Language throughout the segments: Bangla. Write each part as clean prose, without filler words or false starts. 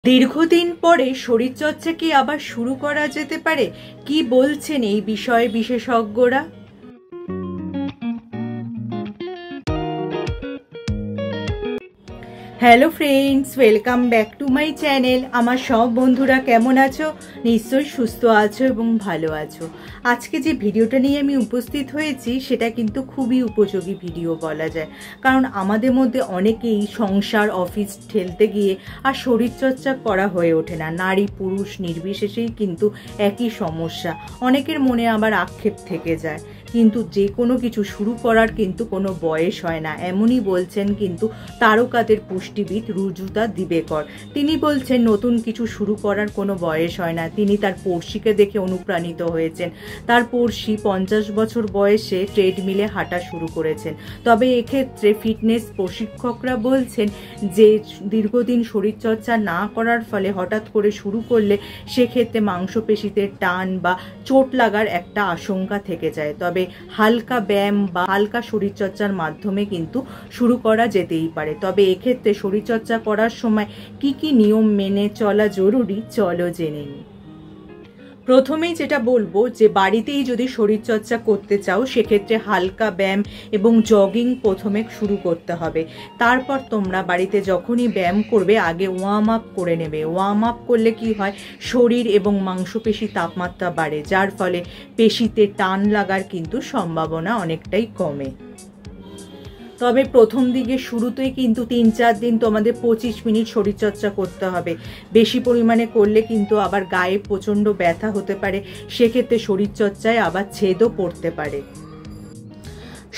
দীর্ঘদিন পরে শরীরচর্চা কি আবার শুরু করা যেতে পারে? কি বলছেন এই বিষয়ে বিশেষজ্ঞরা? Hello friends, welcome back to my channel. আমার সব বন্ধুরা কেমন আছো? নিশ্চয়ই সুস্থ আছো এবং ভালো আছো। আজকে যে ভিডিওটা নিয়ে আমি উপস্থিত হয়েছি সেটা কিন্তু খুবই উপযোগী ভিডিও বলা যায়, কারণ আমাদের মধ্যে অনেকেই সংসার অফিস ঠেলতে গিয়ে আর শরীরচর্চা করা হয়ে ওঠে না। নারী পুরুষ নির্বিশেষেই কিন্তু একই সমস্যা। অনেকের মনে আবার আক্ষেপ থেকে যায়, কিন্তু যে কোনো কিছু শুরু করার কিন্তু কোনো বয়স হয় না, এমনই বলছেন কিন্তু তারকাদের পুষ্টিবিদ রুজুতা দিবেকর। তিনি বলছেন নতুন কিছু শুরু করার কোনো বয়স হয় না। তিনি তার পড়শিকে দেখে অনুপ্রাণিত হয়েছেন। তার পড়শি 50 বছর বয়সে ট্রেডমিলে হাঁটা শুরু করেছেন। তবে এক্ষেত্রে ফিটনেস প্রশিক্ষকরা বলছেন যে দীর্ঘদিন শরীরচর্চা না করার ফলে হঠাৎ করে শুরু করলে সেক্ষেত্রে মাংসপেশিতে টান বা চোট লাগার একটা আশঙ্কা থেকে যায়। তবে হালকা ব্যায়াম বা হালকা শরীরচর্চার মাধ্যমে কিন্তু শুরু করা যেতেই পারে। তবে এক্ষেত্রে শরীরচর্চা করার সময় কি কি নিয়ম মেনে চলা জরুরি, চলো জেনে নিই। প্রথমেই যেটা বলবো যে বাড়িতেই যদি শরীরচর্চা করতে চাও সেক্ষেত্রে হালকা ব্যায়াম এবং জগিং প্রথমে শুরু করতে হবে। তারপর তোমরা বাড়িতে যখনই ব্যায়াম করবে আগে ওয়ার্ম আপ করে নেবে। ওয়ার্ম আপ করলে কি হয়, শরীর এবং মাংসপেশি তাপমাত্রা বাড়ে, যার ফলে পেশিতে টান লাগার কিন্তু সম্ভাবনা অনেকটাই কমে। তবে প্রথম দিকে শুরুতেই কিন্তু 3-4 দিন তোমাদের 25 মিনিট শরীরচর্চা করতে হবে। বেশি পরিমাণে করলে কিন্তু আবার গায়ে প্রচণ্ড ব্যথা হতে পারে, সেক্ষেত্রে শরীরচর্চায় আবার ছেদও পড়তে পারে।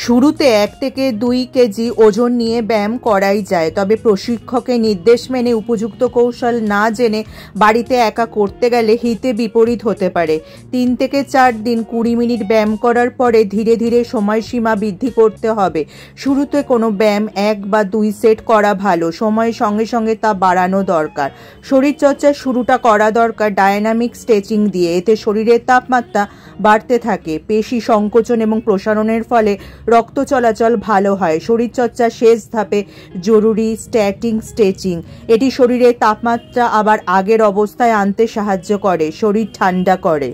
শুরুতে 1 থেকে 2 কেজি ওজন নিয়ে ব্যায়াম করাই যায়, তবে প্রশিক্ষকের নির্দেশ মেনে উপযুক্ত কৌশল না জেনে বাড়িতে একা করতে গেলে হিতে বিপরীত হতে পারে। 3 থেকে 4 দিন 20 মিনিট ব্যায়াম করার পরে ধীরে ধীরে সময়সীমা বৃদ্ধি করতে হবে। শুরুতে কোনো ব্যায়াম 1 বা 2 সেট করা ভালো, সময়ের সঙ্গে সঙ্গে তা বাড়ানো দরকার। শরীরচর্চার শুরুটা করা দরকার ডায়নামিক স্ট্রেচিং দিয়ে। এতে শরীরের তাপমাত্রা বাড়তে থাকে, পেশি সংকোচন এবং প্রসারণের ফলে রক্ত চলাচল ভালো হয়। শরীরচর্চার শেষ ধাপে জরুরি স্ট্রেচিং। এটি শরীরের তাপমাত্রা আবার আগের অবস্থায় আনতে সাহায্য করে, শরীর ঠান্ডা করে।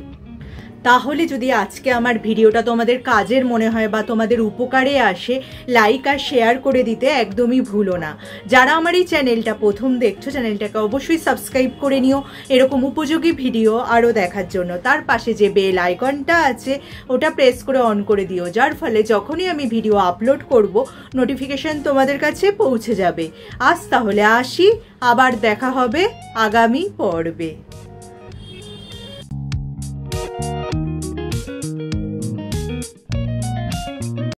তাহলে যদি আজকে আমার ভিডিওটা তোমাদের কাজের মনে হয় বা তোমাদের উপকারে আসে, লাইক আর শেয়ার করে দিতে একদমই ভুলো না। যারা আমার এই চ্যানেলটা প্রথম দেখছো, চ্যানেলটাকে অবশ্যই সাবস্ক্রাইব করে নিও এরকম উপযোগী ভিডিও আরও দেখার জন্য। তার পাশে যে বেল আইকনটা আছে ওটা প্রেস করে অন করে দিও, যার ফলে যখনই আমি ভিডিও আপলোড করব নোটিফিকেশন তোমাদের কাছে পৌঁছে যাবে। আজ তাহলে আসি, আবার দেখা হবে আগামী পর্বে।